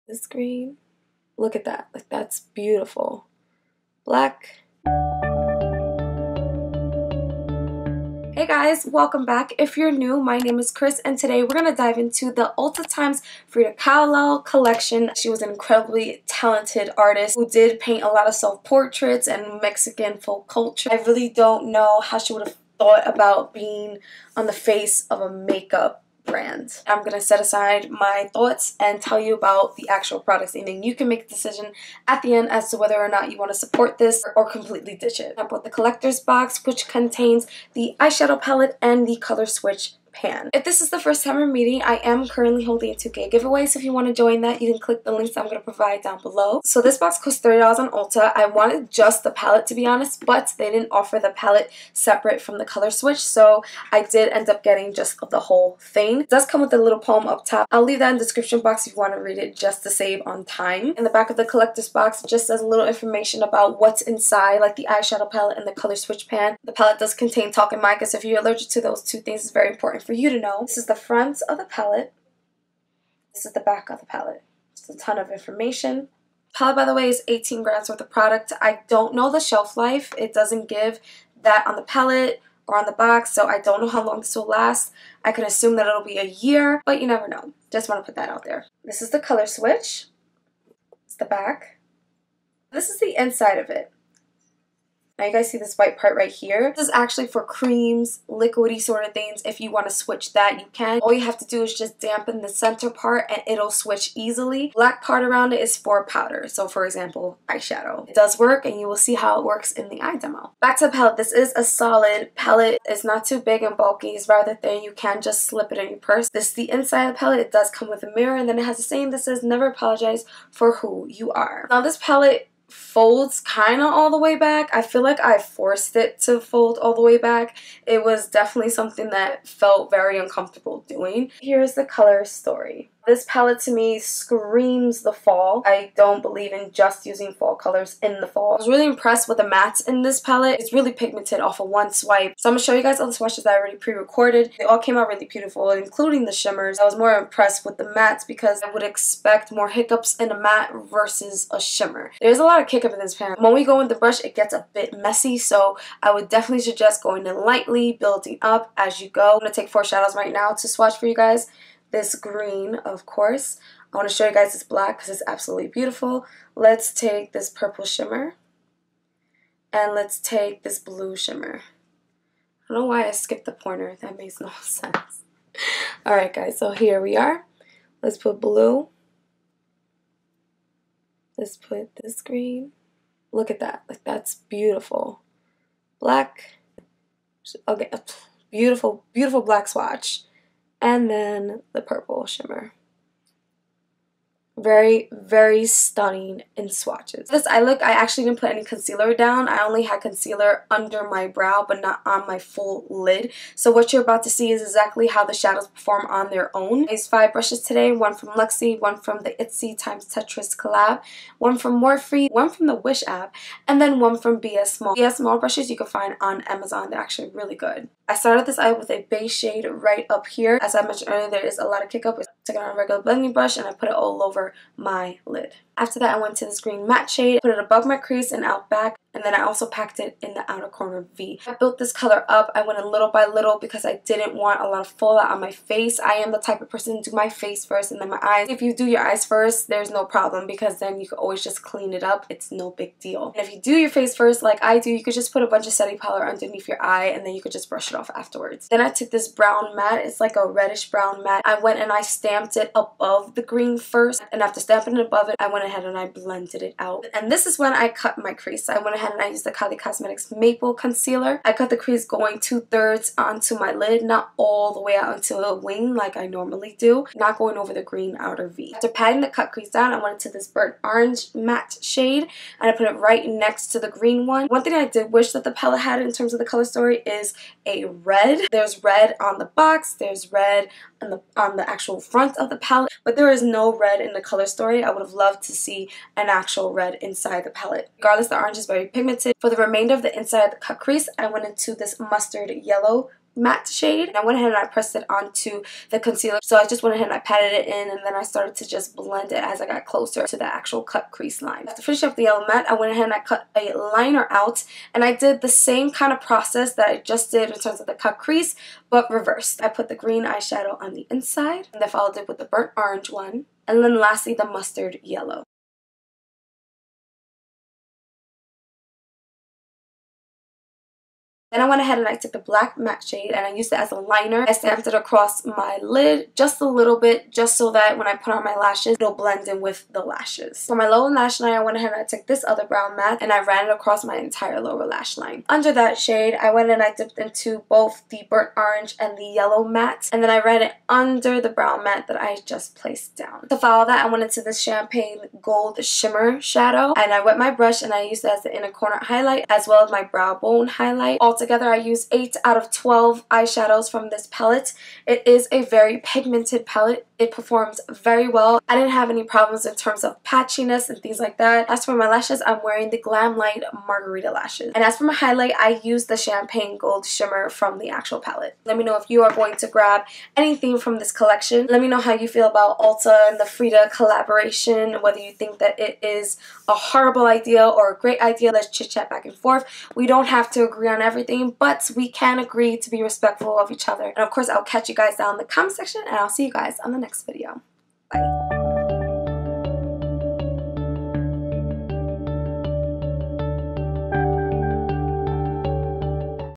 This green. Look at that. Like, that's beautiful. Black. Hey guys, welcome back. If you're new, my name is Chris, and today we're going to dive into the Ulta Times Frida Kahlo collection. She was an incredibly talented artist who did paint a lot of self-portraits and Mexican folk culture. I really don't know how she would have thought about being on the face of a makeup brand. I'm going to set aside my thoughts and tell you about the actual products, and then you can make a decision at the end as to whether or not you want to support this or completely ditch it. I bought the collector's box, which contains the eyeshadow palette and the color switch pan. If this is the first time we're meeting, I am currently holding a 2K giveaway, so if you want to join that, you can click the links I'm going to provide down below. So this box costs $30 on Ulta. I wanted just the palette, to be honest, but they didn't offer the palette separate from the color switch, so I did end up getting just the whole thing. It does come with a little poem up top. I'll leave that in the description box if you want to read it just to save on time. In the back of the collector's box, it just says a little information about what's inside, like the eyeshadow palette and the color switch pan. The palette does contain talc and mica, so if you're allergic to those two things, it's very important for you to know. This is the front of the palette. This is the back of the palette. Just a ton of information. Palette, by the way, is 18 grams worth of product. I don't know the shelf life. It doesn't give that on the palette or on the box, so I don't know how long this will last. I can assume that it'll be a year, but you never know. Just want to put that out there. This is the color switch. It's the back. This is the inside of it. Now you guys see this white part right here. This is actually for creams, liquidy sort of things. If you want to switch that, you can. All you have to do is just dampen the center part and it'll switch easily. Black part around it is for powder. So for example, eyeshadow. It does work, and you will see how it works in the eye demo. Back to the palette. This is a solid palette. It's not too big and bulky. It's rather thin. You can just slip it in your purse. This is the inside of the palette. It does come with a mirror, and then it has a saying that says, "Never apologize for who you are." Now this palette folds kind of all the way back. I feel like I forced it to fold all the way back. It was definitely something that felt very uncomfortable doing. Here's the color story. This palette to me screams the fall. I don't believe in just using fall colors in the fall. I was really impressed with the mattes in this palette. It's really pigmented off of one swipe. So I'm going to show you guys all the swatches that I already pre-recorded. They all came out really beautiful, including the shimmers. I was more impressed with the mattes because I would expect more hiccups in a matte versus a shimmer. There's a lot of kick up in this pan. When we go in the brush, it gets a bit messy, so I would definitely suggest going in lightly, building up as you go. I'm going to take 4 shadows right now to swatch for you guys. This green, of course. I want to show you guys this black because it's absolutely beautiful. Let's take this purple shimmer. And let's take this blue shimmer. I don't know why I skipped the pointer. That makes no sense. Alright guys, so here we are. Let's put blue. Let's put this green. Look at that. Like, that's beautiful. Black. Okay, beautiful, beautiful black swatch. And then the purple shimmer. Very, very stunning in swatches. This eye look, I actually didn't put any concealer down. I only had concealer under my brow, but not on my full lid. So what you're about to see is exactly how the shadows perform on their own. I used 5 brushes today, one from Luxie, one from the Itsy x Tetris collab, one from Morphe, one from the Wish app, and then one from BS Small. BS Small brushes you can find on Amazon. They're actually really good. I started this eye with a base shade right up here. As I mentioned earlier, there is a lot of kick up. I took it on a regular blending brush and I put it all over my lid. After that, I went to this green matte shade, put it above my crease and out back, and then I also packed it in the outer corner V. I built this color up. I went in little by little because I didn't want a lot of fallout on my face. I am the type of person to do my face first and then my eyes. If you do your eyes first, there's no problem because then you can always just clean it up. It's no big deal. And if you do your face first like I do, you could just put a bunch of setting powder underneath your eye and then you could just brush it off afterwards. Then I took this brown matte. It's like a reddish brown matte. I went and I stamped it above the green first, and after stamping it above it, I went ahead and I blended it out. And this is when I cut my crease. I went ahead and I used the Kylie Cosmetics Maple Concealer. I cut the crease going 2/3 onto my lid, not all the way out into a wing like I normally do, not going over the green outer V. After patting the cut crease down, I went into this burnt orange matte shade and I put it right next to the green one. One thing I did wish that the palette had in terms of the color story is a red. There's red on the box, there's red on the actual front of the palette, but there is no red in the color story. I would have loved to see an actual red inside the palette. Regardless, the orange is very pigmented. For the remainder of the inside of the cut crease, I went into this mustard yellow matte shade. And I went ahead and I pressed it onto the concealer. So I just went ahead and I patted it in, and then I started to just blend it as I got closer to the actual cut crease line. To finish up the yellow matte, I went ahead and I cut a liner out, and I did the same kind of process that I just did in terms of the cut crease, but reversed. I put the green eyeshadow on the inside, and then followed it with the burnt orange one, and then lastly the mustard yellow. Then I went ahead and I took the black matte shade and I used it as a liner. I stamped it across my lid just a little bit, just so that when I put on my lashes, it'll blend in with the lashes. For my lower lash line, I went ahead and I took this other brown matte and I ran it across my entire lower lash line. Under that shade, I went and I dipped into both the burnt orange and the yellow matte, and then I ran it under the brown matte that I just placed down. To follow that, I went into this champagne gold shimmer shadow, and I wet my brush and I used it as the inner corner highlight as well as my brow bone highlight. Altogether, I used 8 out of 12 eyeshadows from this palette. It is a very pigmented palette. It performs very well. I didn't have any problems in terms of patchiness and things like that. As for my lashes, I'm wearing the Glam Light Margarita lashes. And as for my highlight, I used the Champagne Gold Shimmer from the actual palette. Let me know if you are going to grab anything from this collection. Let me know how you feel about Ulta and the Frida collaboration, whether you think that it is a horrible idea or a great idea. Let's chit chat back and forth. We don't have to agree on everything, but we can agree to be respectful of each other. And of course, I'll catch you guys down in the comment section, and I'll see you guys on the next video. Bye.